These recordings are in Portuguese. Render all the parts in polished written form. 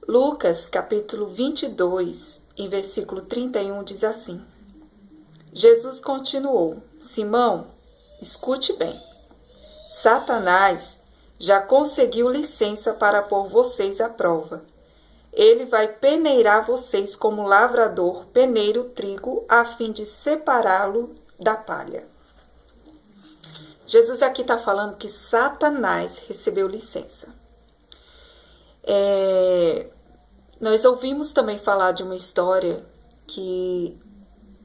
Lucas, capítulo 22, em versículo 31, diz assim: Jesus continuou: Simão, escute bem. Satanás já conseguiu licença para pôr vocês à prova. Ele vai peneirar vocês como lavrador peneira o trigo, a fim de separá-lo da palha. Jesus aqui está falando que Satanás recebeu licença. Nós ouvimos também falar de uma história que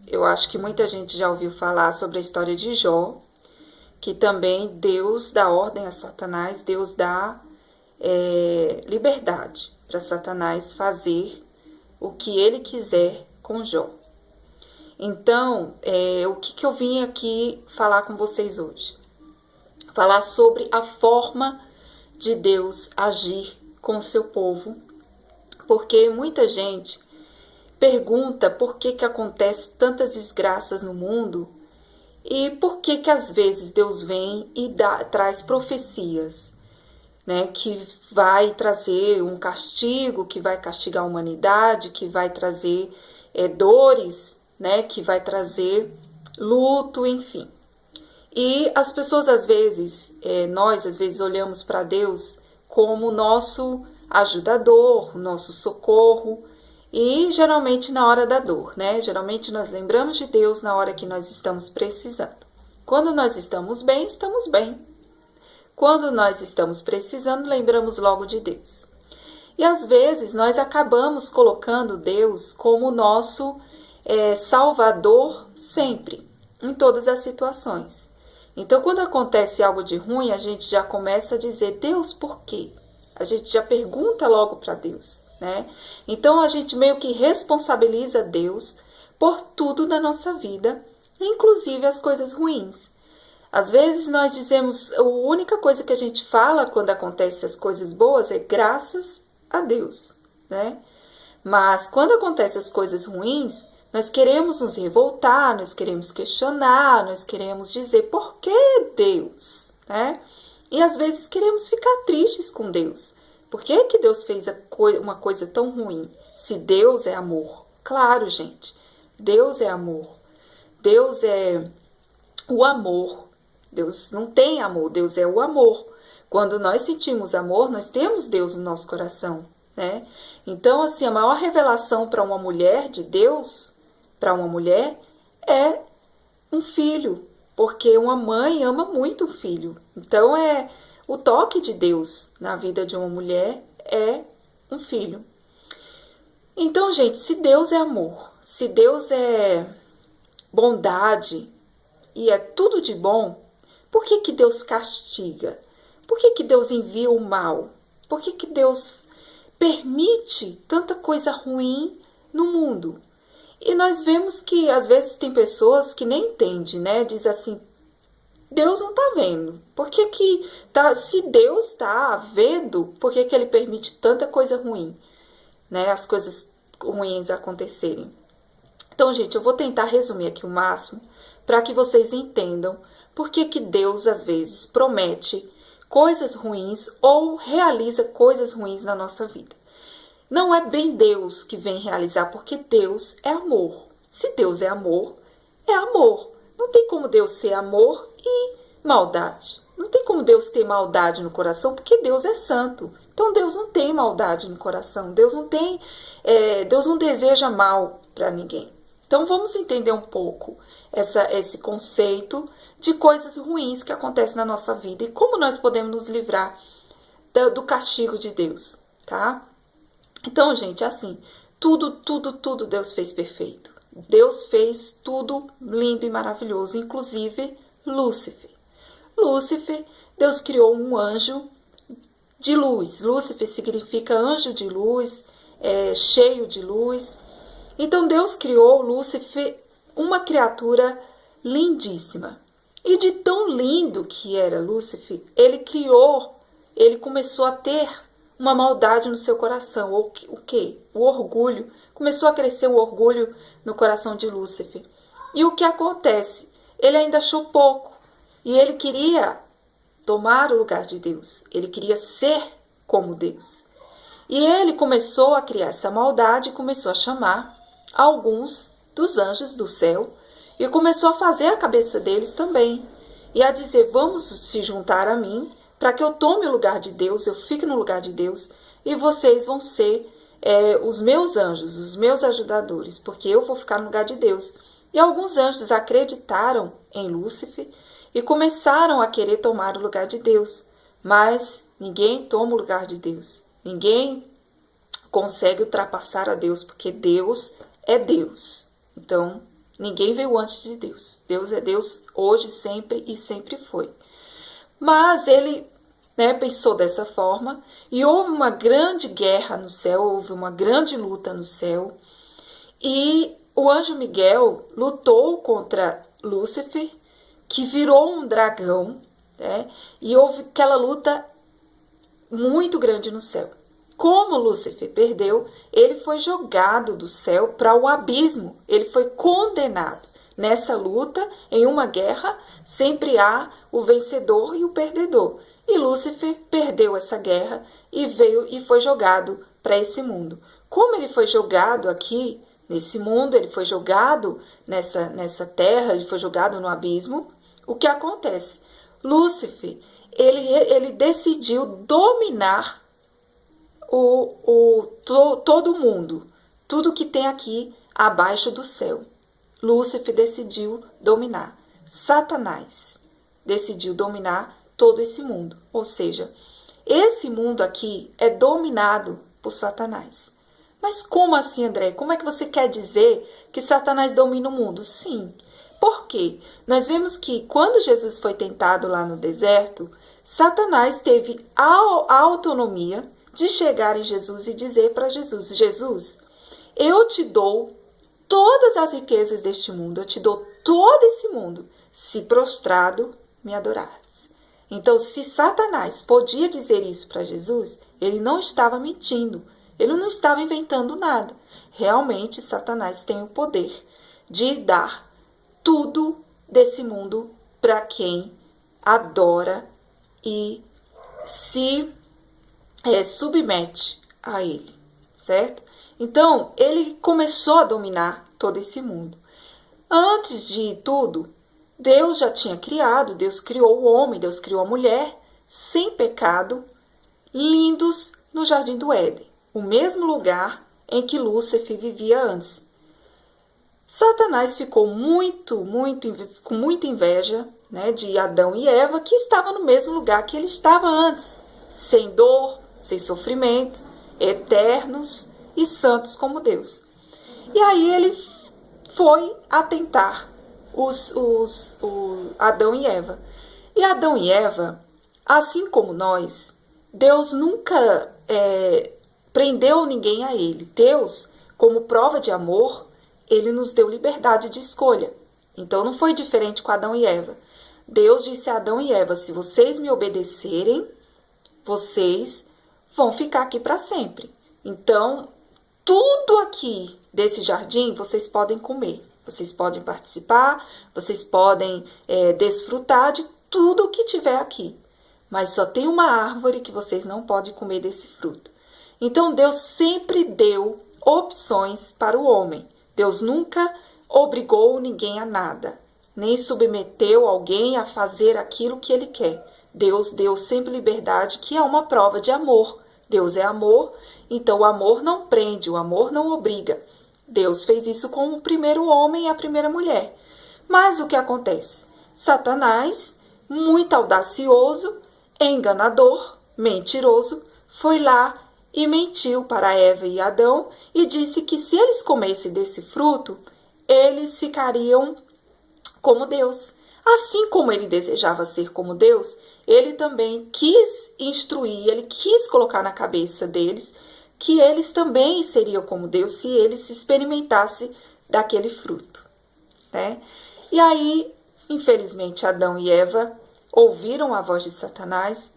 eu acho que muita gente já ouviu falar, sobre a história de Jó, que também Deus dá ordem a Satanás, Deus dá liberdade para Satanás fazer o que ele quiser com Jó. Então, o que eu vim aqui falar com vocês hoje? Falar sobre a forma de Deus agir com o seu povo, porque muita gente pergunta por que acontece tantas desgraças no mundo e por que às vezes Deus vem e traz profecias, né, que vai trazer um castigo, que vai castigar a humanidade, que vai trazer dores, né, que vai trazer luto, enfim. E as pessoas às vezes, nós às vezes olhamos para Deus como nosso ajudador, nosso socorro, e geralmente na hora da dor, né? Geralmente nós lembramos de Deus na hora que nós estamos precisando. Quando nós estamos bem, estamos bem. Quando nós estamos precisando, lembramos logo de Deus. E às vezes nós acabamos colocando Deus como nosso Salvador sempre, em todas as situações. Então, quando acontece algo de ruim, a gente já começa a dizer: Deus, por quê? A gente já pergunta logo para Deus, né? Então, a gente meio que responsabiliza Deus por tudo na nossa vida, inclusive as coisas ruins. Às vezes nós dizemos, a única coisa que a gente fala quando acontecem as coisas boas é graças a Deus, né? Mas quando acontecem as coisas ruins, nós queremos nos revoltar, nós queremos questionar, nós queremos dizer por que Deus, né? E às vezes queremos ficar tristes com Deus. Por que que Deus fez uma coisa tão ruim? Se Deus é amor. Claro, gente, Deus é amor. Deus é o amor. Deus não tem amor, Deus é o amor. Quando nós sentimos amor, nós temos Deus no nosso coração, né? Então, assim, a maior revelação para uma mulher de Deus, para uma mulher, é um filho, porque uma mãe ama muito o filho. Então, o toque de Deus na vida de uma mulher é um filho. Então, gente, se Deus é amor, se Deus é bondade e é tudo de bom, por que que Deus castiga? Por que que Deus envia o mal? Por que que Deus permite tanta coisa ruim no mundo? E nós vemos que às vezes tem pessoas que nem entendem, né? Diz assim: Deus não tá vendo. Por que que se Deus tá vendo, por que que ele permite tanta coisa ruim, né? As coisas ruins acontecerem. Então, gente, eu vou tentar resumir aqui o máximo para que vocês entendam por que que Deus às vezes promete coisas ruins ou realiza coisas ruins na nossa vida. Não é bem Deus que vem realizar, porque Deus é amor. Se Deus é amor, é amor. Não tem como Deus ser amor e maldade. Não tem como Deus ter maldade no coração, porque Deus é santo. Então Deus não tem maldade no coração. Deus não deseja mal para ninguém. Então vamos entender um pouco esse conceito de coisas ruins que acontecem na nossa vida e como nós podemos nos livrar do castigo de Deus, tá? Então, gente, assim, tudo Deus fez perfeito. Deus fez tudo lindo e maravilhoso, inclusive Lúcifer. Lúcifer, Deus criou um anjo de luz. Lúcifer significa anjo de luz, cheio de luz. Então, Deus criou Lúcifer, uma criatura lindíssima. E de tão lindo que era Lúcifer, ele começou a ter uma maldade no seu coração. O quê? O orgulho. Começou a crescer o orgulho no coração de Lúcifer. E o que acontece? Ele ainda achou pouco. E ele queria tomar o lugar de Deus. Ele queria ser como Deus. E ele começou a criar essa maldade e começou a chamar alguns dos anjos do céu e começou a fazer a cabeça deles também. E a dizer, vamos se juntar a mim para que eu tome o lugar de Deus, eu fique no lugar de Deus e vocês vão ser os meus anjos, os meus ajudadores, porque eu vou ficar no lugar de Deus. E alguns anjos acreditaram em Lúcifer e começaram a querer tomar o lugar de Deus. Mas ninguém toma o lugar de Deus. Ninguém consegue ultrapassar a Deus, porque Deus é Deus. Então, ninguém veio antes de Deus. Deus é Deus hoje, sempre e sempre foi. Mas ele pensou dessa forma e houve uma grande guerra no céu, houve uma grande luta no céu. E o anjo Miguel lutou contra Lúcifer, que virou um dragão, e houve aquela luta muito grande no céu. Como Lúcifer perdeu, ele foi jogado do céu para o abismo, ele foi condenado. Nessa luta, em uma guerra, sempre há o vencedor e o perdedor. E Lúcifer perdeu essa guerra e veio e foi jogado para esse mundo. Como ele foi jogado aqui, nesse mundo, ele foi jogado nessa terra, ele foi jogado no abismo, o que acontece? Lúcifer, ele decidiu dominar todo mundo, tudo que tem aqui abaixo do céu. Lúcifer decidiu dominar. Satanás decidiu dominar todo esse mundo. Ou seja, esse mundo aqui é dominado por Satanás. Mas como assim, André? Como é que você quer dizer que Satanás domina o mundo? Sim. Por quê? Nós vemos que quando Jesus foi tentado lá no deserto, Satanás teve a autonomia de chegar em Jesus e dizer para Jesus, Jesus, eu te dou todas as riquezas deste mundo, eu te dou todo esse mundo, se prostrado me adorares. Então, se Satanás podia dizer isso para Jesus, ele não estava mentindo, ele não estava inventando nada. Realmente, Satanás tem o poder de dar tudo desse mundo para quem adora e se submete a ele, certo? Então, ele começou a dominar todo esse mundo. Antes de tudo, Deus já tinha criado, Deus criou o homem, Deus criou a mulher, sem pecado, lindos no Jardim do Éden, o mesmo lugar em que Lúcifer vivia antes. Satanás ficou com muita inveja de Adão e Eva, que estavam no mesmo lugar que ele estava antes, sem dor, sem sofrimento, eternos e santos como Deus. E aí ele foi atentar Adão e Eva. E Adão e Eva, assim como nós, Deus nunca prendeu ninguém a ele. Deus, como prova de amor, ele nos deu liberdade de escolha. Então não foi diferente com Adão e Eva. Deus disse a Adão e Eva, se vocês me obedecerem, vocês vão ficar aqui para sempre. Então, tudo aqui desse jardim vocês podem comer. Vocês podem participar, vocês podem desfrutar de tudo o que tiver aqui. Mas só tem uma árvore que vocês não podem comer desse fruto. Então, Deus sempre deu opções para o homem. Deus nunca obrigou ninguém a nada, nem submeteu alguém a fazer aquilo que ele quer. Deus deu sempre liberdade, que é uma prova de amor. Deus é amor, então o amor não prende, o amor não obriga. Deus fez isso com o primeiro homem e a primeira mulher. Mas o que acontece? Satanás, muito audacioso, enganador, mentiroso, foi lá e mentiu para Eva e Adão e disse que se eles comessem desse fruto, eles ficariam como Deus. Assim como ele desejava ser como Deus, ele também quis instruir, ele quis colocar na cabeça deles que eles também seriam como Deus se eles se experimentassem daquele fruto, E aí, infelizmente, Adão e Eva ouviram a voz de Satanás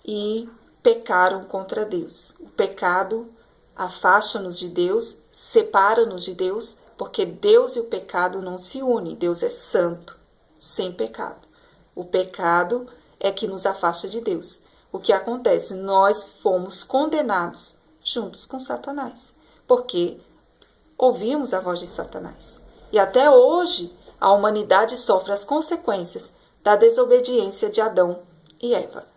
e pecaram contra Deus. O pecado afasta-nos de Deus, separa-nos de Deus, porque Deus e o pecado não se unem. Deus é santo, sem pecado. O pecado é que nos afasta de Deus. O que acontece? Nós fomos condenados juntos com Satanás, porque ouvimos a voz de Satanás. E até hoje, a humanidade sofre as consequências da desobediência de Adão e Eva.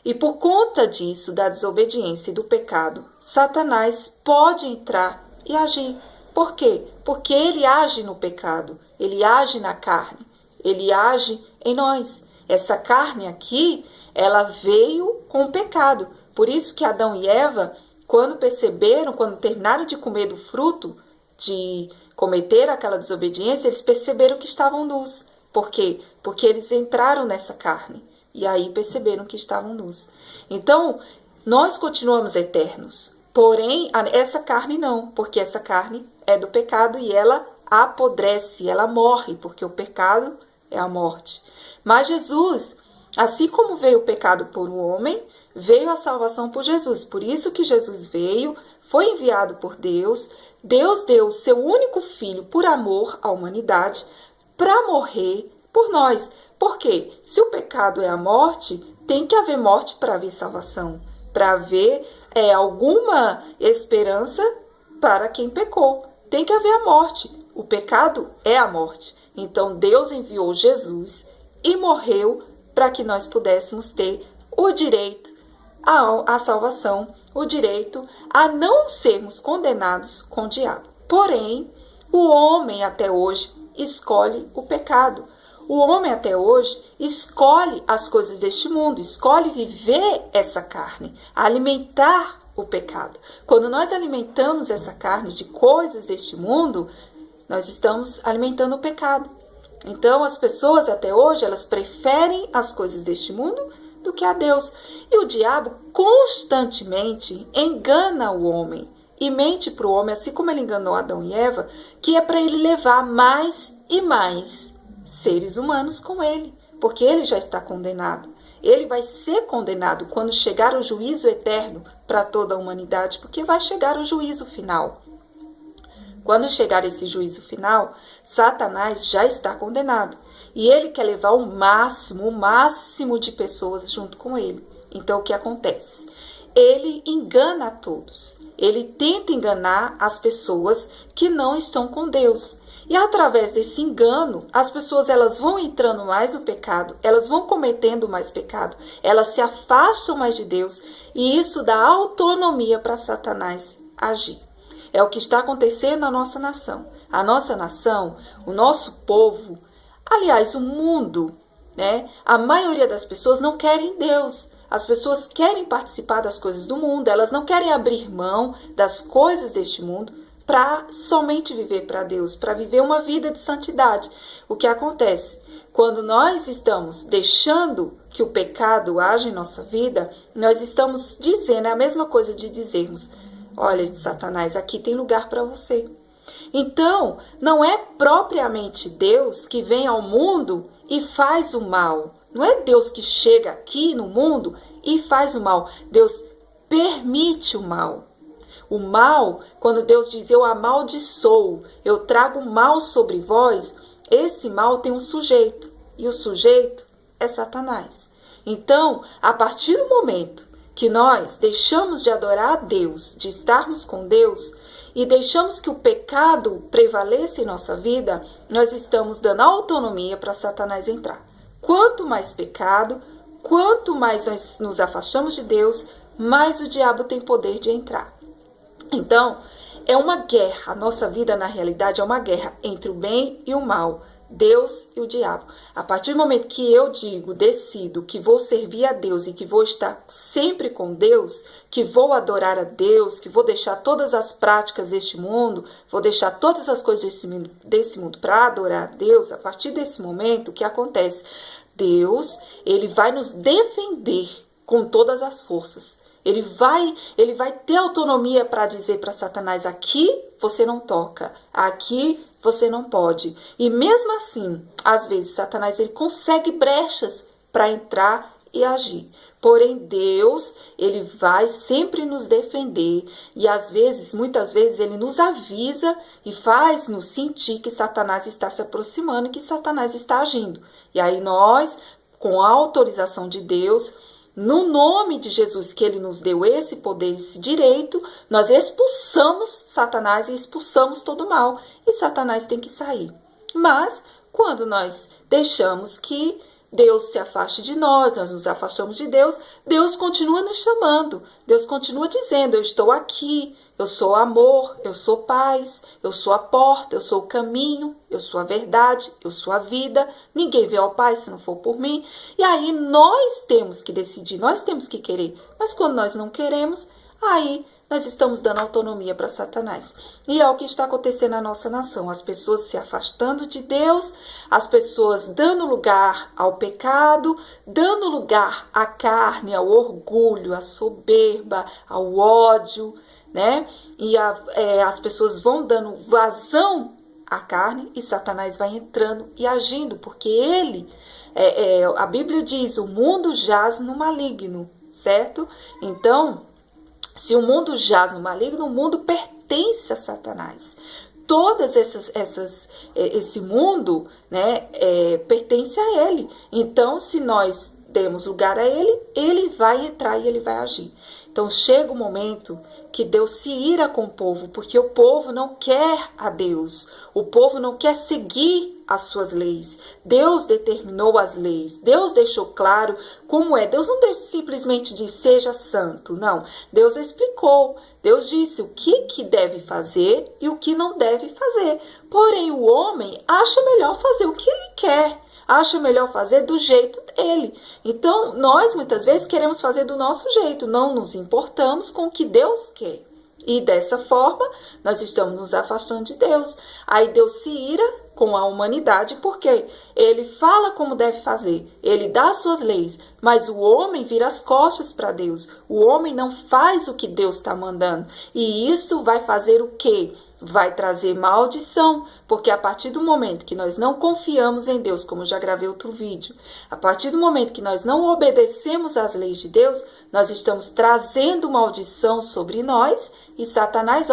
E por conta disso, da desobediência e do pecado, Satanás pode entrar e agir. Por quê? Porque ele age no pecado, ele age na carne, ele age em nós. Essa carne aqui, ela veio com o pecado. Por isso que Adão e Eva, quando terminaram de comer do fruto, de cometer aquela desobediência, eles perceberam que estavam nus. Por quê? Porque eles entraram nessa carne e aí perceberam que estavam nus. Então, nós continuamos eternos, porém, essa carne não, porque essa carne é do pecado e ela apodrece, ela morre, porque o pecado é a morte. Mas Jesus, assim como veio o pecado por um homem, veio a salvação por Jesus. Por isso que Jesus veio, foi enviado por Deus. Deus deu o seu único filho por amor à humanidade para morrer por nós. Por quê? Se o pecado é a morte, tem que haver morte para haver salvação, para haver alguma esperança para quem pecou. Tem que haver a morte. O pecado é a morte. Então Deus enviou Jesus e morreu para que nós pudéssemos ter o direito à salvação, o direito a não sermos condenados com o diabo. Porém, o homem até hoje escolhe o pecado. O homem até hoje escolhe as coisas deste mundo, escolhe viver essa carne, alimentar o pecado. Quando nós alimentamos essa carne de coisas deste mundo, nós estamos alimentando o pecado. Então, as pessoas até hoje, elas preferem as coisas deste mundo do que a Deus. E o diabo constantemente engana o homem e mente para o homem, assim como ele enganou Adão e Eva, que é para ele levar mais e mais seres humanos com ele, porque ele já está condenado. Ele vai ser condenado quando chegar o juízo eterno para toda a humanidade, porque vai chegar o juízo final. Quando chegar esse juízo final, Satanás já está condenado. E ele quer levar o máximo de pessoas junto com ele. Então, o que acontece? Ele engana a todos. Ele tenta enganar as pessoas que não estão com Deus. E através desse engano, as pessoas elas vão entrando mais no pecado, elas vão cometendo mais pecado, elas se afastam mais de Deus, e isso dá autonomia para Satanás agir. É o que está acontecendo na nossa nação. A nossa nação, o nosso povo, aliás, o mundo, né? A maioria das pessoas não querem Deus. As pessoas querem participar das coisas do mundo, elas não querem abrir mão das coisas deste mundo para somente viver para Deus, para viver uma vida de santidade. O que acontece? Quando nós estamos deixando que o pecado age em nossa vida, nós estamos dizendo, é a mesma coisa de dizermos, olha, Satanás, aqui tem lugar para você. Então, não é propriamente Deus que vem ao mundo e faz o mal. Não é Deus que chega aqui no mundo e faz o mal. Deus permite o mal. O mal, quando Deus diz, eu amaldiçoo, eu trago mal sobre vós, esse mal tem um sujeito. E o sujeito é Satanás. Então, a partir do momento que nós deixamos de adorar a Deus, de estarmos com Deus, e deixamos que o pecado prevaleça em nossa vida, nós estamos dando autonomia para Satanás entrar. Quanto mais pecado, quanto mais nós nos afastamos de Deus, mais o diabo tem poder de entrar. Então, é uma guerra. A nossa vida, na realidade, é uma guerra entre o bem e o mal, Deus e o diabo. A partir do momento que eu decido que vou servir a Deus e que vou estar sempre com Deus, que vou adorar a Deus, que vou deixar todas as práticas deste mundo, vou deixar todas as coisas desse mundo para adorar a Deus, a partir desse momento, o que acontece? Deus, ele vai nos defender com todas as forças. Ele vai ter autonomia para dizer para Satanás, aqui você não toca, aqui você não pode. E mesmo assim, às vezes, Satanás ele consegue brechas para entrar e agir. Porém, Deus, ele vai sempre nos defender. E às vezes, muitas vezes, ele nos avisa e faz-nos sentir que Satanás está se aproximando e que Satanás está agindo. E aí nós, com a autorização de Deus, no nome de Jesus, que ele nos deu esse poder, esse direito, nós expulsamos Satanás e expulsamos todo o mal. E Satanás tem que sair. Mas, quando nós deixamos que Deus se afaste de nós nos afastamos de Deus, Deus continua nos chamando. Deus continua dizendo, eu estou aqui, eu sou amor, eu sou paz, eu sou a porta, eu sou o caminho, eu sou a verdade, eu sou a vida. Ninguém vê ao Pai se não for por mim. E aí nós temos que decidir, nós temos que querer. Mas quando nós não queremos, aí nós estamos dando autonomia para Satanás. E é o que está acontecendo na nossa nação. As pessoas se afastando de Deus, as pessoas dando lugar ao pecado, dando lugar à carne, ao orgulho, à soberba, ao ódio, né? E as pessoas vão dando vazão à carne e Satanás vai entrando e agindo, porque ele, a Bíblia diz, o mundo jaz no maligno, certo? Então, se o mundo jaz no maligno, o mundo pertence a Satanás. Todas esse mundo, né, pertence a ele. Então, se nós demos lugar a ele, ele vai entrar e ele vai agir. Então, chega o momento que Deus se ira com o povo, porque o povo não quer a Deus. O povo não quer seguir as suas leis. Deus determinou as leis. Deus deixou claro como é. Deus não simplesmente disse, seja santo. Não. Deus explicou. Deus disse o que deve fazer e o que não deve fazer. Porém, o homem acha melhor fazer o que ele quer. Acha melhor fazer do jeito dele. Então, nós muitas vezes queremos fazer do nosso jeito. Não nos importamos com o que Deus quer. E dessa forma, nós estamos nos afastando de Deus. Aí Deus se ira com a humanidade, porque ele fala como deve fazer, ele dá as suas leis, mas o homem vira as costas para Deus. O homem não faz o que Deus está mandando. E isso vai fazer o quê? Vai trazer maldição, porque a partir do momento que nós não confiamos em Deus, como eu já gravei outro vídeo, a partir do momento que nós não obedecemos às leis de Deus, nós estamos trazendo maldição sobre nós e Satanás,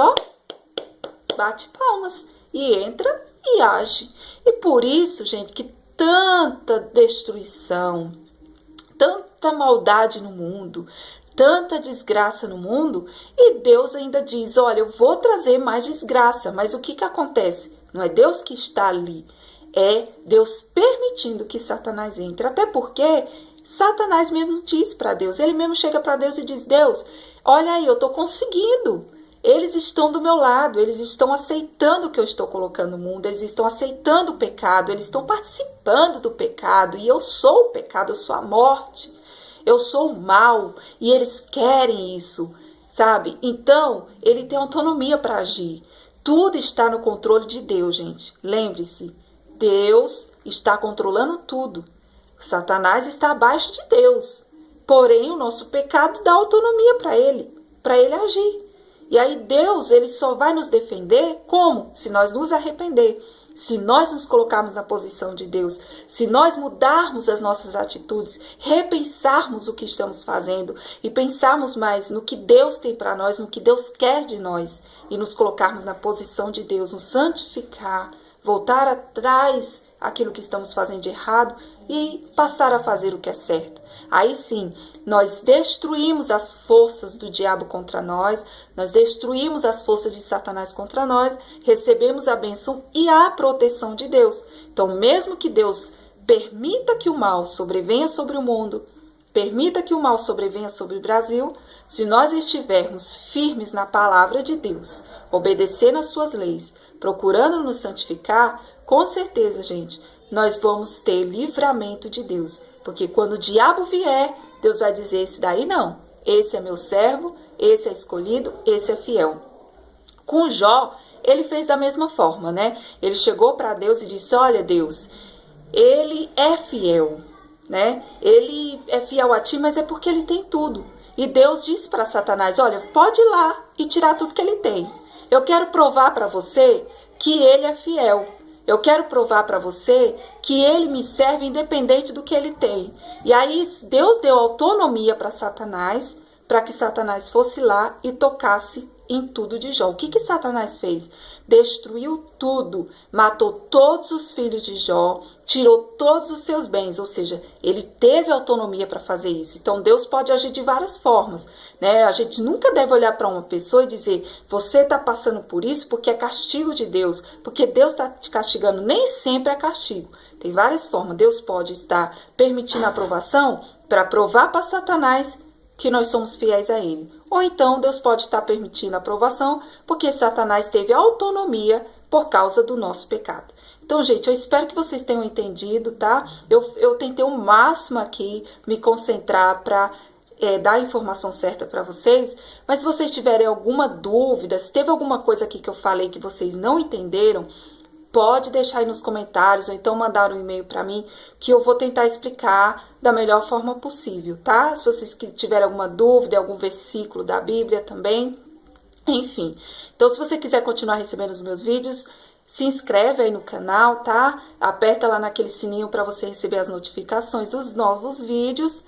bate palmas e entra e age. E por isso, gente, que tanta destruição, tanta maldade no mundo, tanta desgraça no mundo, e Deus ainda diz, olha, eu vou trazer mais desgraça, mas o que acontece? Não é Deus que está ali, é Deus permitindo que Satanás entre, até porque Satanás mesmo diz para Deus, ele mesmo chega para Deus e diz, Deus, olha aí, eu estou conseguindo, eles estão do meu lado, eles estão aceitando o que eu estou colocando no mundo, eles estão aceitando o pecado, eles estão participando do pecado, e eu sou o pecado, eu sou a morte. Eu sou o mal e eles querem isso, sabe? Então, ele tem autonomia para agir. Tudo está no controle de Deus, gente. Lembre-se, Deus está controlando tudo. Satanás está abaixo de Deus. Porém, o nosso pecado dá autonomia para ele agir. E aí Deus, ele só vai nos defender como? Se nós nos arrepender. Se nós nos colocarmos na posição de Deus, se nós mudarmos as nossas atitudes, repensarmos o que estamos fazendo e pensarmos mais no que Deus tem para nós, no que Deus quer de nós e nos colocarmos na posição de Deus, nos santificar, voltar atrás aquilo que estamos fazendo de errado e passar a fazer o que é certo. Aí sim, nós destruímos as forças do diabo contra nós, nós destruímos as forças de Satanás contra nós, recebemos a bênção e a proteção de Deus. Então, mesmo que Deus permita que o mal sobrevenha sobre o mundo, permita que o mal sobrevenha sobre o Brasil, se nós estivermos firmes na palavra de Deus, obedecendo às suas leis, procurando nos santificar, com certeza, gente, nós vamos ter livramento de Deus. Porque quando o diabo vier, Deus vai dizer, esse daí não. Esse é meu servo, esse é escolhido, esse é fiel. Com Jó, ele fez da mesma forma, né? Ele chegou para Deus e disse, olha Deus, ele é fiel, né? Ele é fiel a ti, mas é porque ele tem tudo. E Deus disse para Satanás, olha, pode ir lá e tirar tudo que ele tem. Eu quero provar para você que ele é fiel. Eu quero provar para você que ele me serve independente do que ele tem. E aí Deus deu autonomia para Satanás para que Satanás fosse lá e tocasse em tudo de Jó. O que Satanás fez? Destruiu tudo, matou todos os filhos de Jó, tirou todos os seus bens, ou seja, ele teve autonomia para fazer isso. Então Deus pode agir de várias formas, né? A gente nunca deve olhar para uma pessoa e dizer, você está passando por isso porque é castigo de Deus, porque Deus está te castigando. Nem sempre é castigo. Tem várias formas. Deus pode estar permitindo a aprovação para provar para Satanás que nós somos fiéis a ele. Ou então Deus pode estar permitindo a aprovação porque Satanás teve autonomia por causa do nosso pecado. Então, gente, eu espero que vocês tenham entendido, tá? Eu tentei o máximo aqui me concentrar para dar a informação certa para vocês, mas se vocês tiverem alguma dúvida, se teve alguma coisa aqui que eu falei que vocês não entenderam, pode deixar aí nos comentários, ou então mandar um e-mail para mim, que eu vou tentar explicar da melhor forma possível, tá? Se vocês tiverem alguma dúvida, algum versículo da Bíblia também, enfim. Então, se você quiser continuar recebendo os meus vídeos, se inscreve aí no canal, tá? Aperta lá naquele sininho para você receber as notificações dos novos vídeos.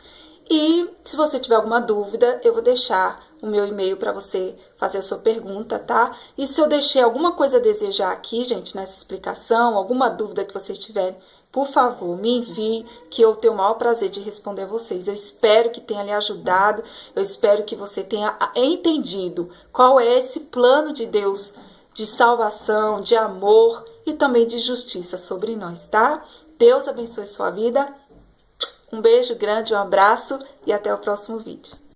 E se você tiver alguma dúvida, eu vou deixar o meu e-mail para você fazer a sua pergunta, tá? E se eu deixei alguma coisa a desejar aqui, gente, nessa explicação, alguma dúvida que vocês tiverem, por favor, me envie, que eu tenho o maior prazer de responder a vocês. Eu espero que tenha lhe ajudado, eu espero que você tenha entendido qual é esse plano de Deus de salvação, de amor e também de justiça sobre nós, tá? Deus abençoe sua vida. Um beijo grande, um abraço e até o próximo vídeo.